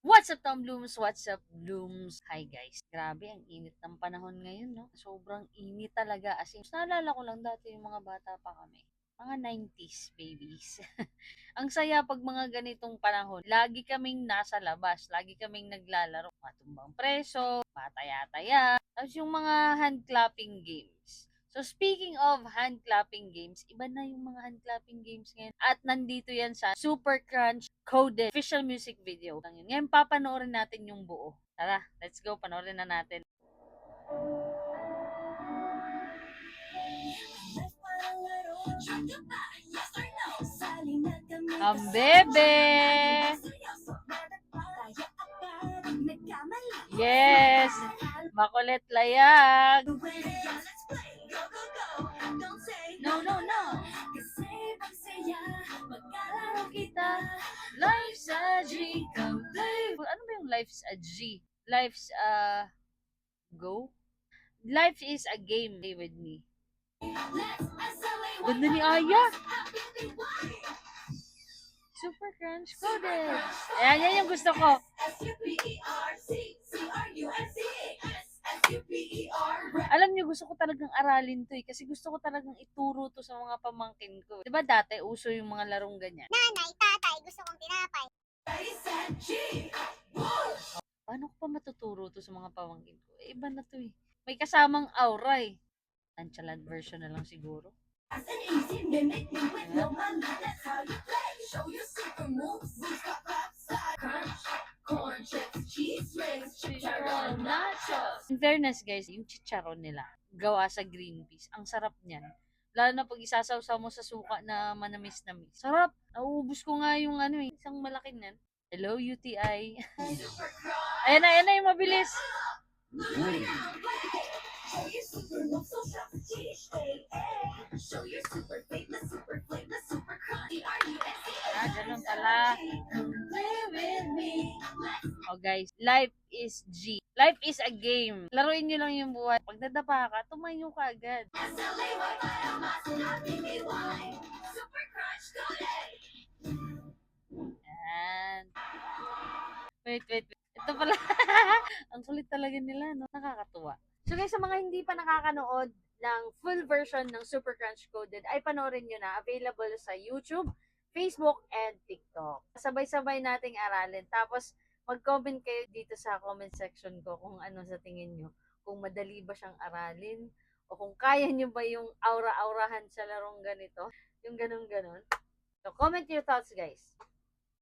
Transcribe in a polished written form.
What's up, Tom Blooms? What's up, Blooms? Hi, guys. Grabe, ang init ng panahon ngayon, no? Sobrang init talaga. As in, naalala ko lang dati yung mga bata pa kami. Mga 90s babies. Ang saya pag mga ganitong panahon. Lagi kaming nasa labas. Lagi kaming naglalaro. Matumbang preso, pataya-taya. Tapos yung mga hand clapping games. So speaking of hand clapping games, iba na yung mga hand clapping games ngayon. At nandito yan sa Super Crunch Coded official music video. Ngayon papanoorin natin yung buo. Tara, let's go. Panoorin na natin. Ang bebe! Yes! Makulit layag! No, no, no! Magkalaro kita, life's a G, come play. Ano ba yung life's a G? Life's a go? Life is a game, play with me. Ganda ni Aya! Super Crunch Coded! Ayan, yan yung gusto ko. Alam niyo, gusto ko talagang aralin to kasi gusto ko talagang ituro to sa mga pamangkin ko. Diba dati, uso yung mga larong ganyan? Nanay, tatay, gusto kong tinapay. Paano ko pa matuturo to sa mga pamangkin ko? Iba na to eh. May kasamang aura eh. Nonchalant version na lang siguro. In fairness guys, yung chicharon nila, gawa sa green peas, ang sarap niyan. Lalo na pag isasawsaw mo sa suka na manamis-namis. Sarap! Nauubos ko nga yung ano eh, isang malaki nan. Hello, UTI. Ayan na yung mabilis. Ganun pala. Oh guys, life is G. Life is a game. Laruin nyo lang yung buhay. Pag nadapa ka, tumayo ka agad. Yan. Wait. Ito pala. Ang kulit talaga nila, no? Nakakatuwa. So guys, sa mga hindi pa nakakanood ng full version ng Super Crunch Coded, ay panoorin nyo na. Available sa YouTube, Facebook, and TikTok. Sabay-sabay nating aralin. Tapos, mag-comment kayo dito sa comment section ko kung ano sa tingin nyo. Kung madali ba siyang aralin, o kung kaya nyo ba yung aura-aurahan sa larong ganito. Yung ganun-ganun. So, comment your thoughts, guys.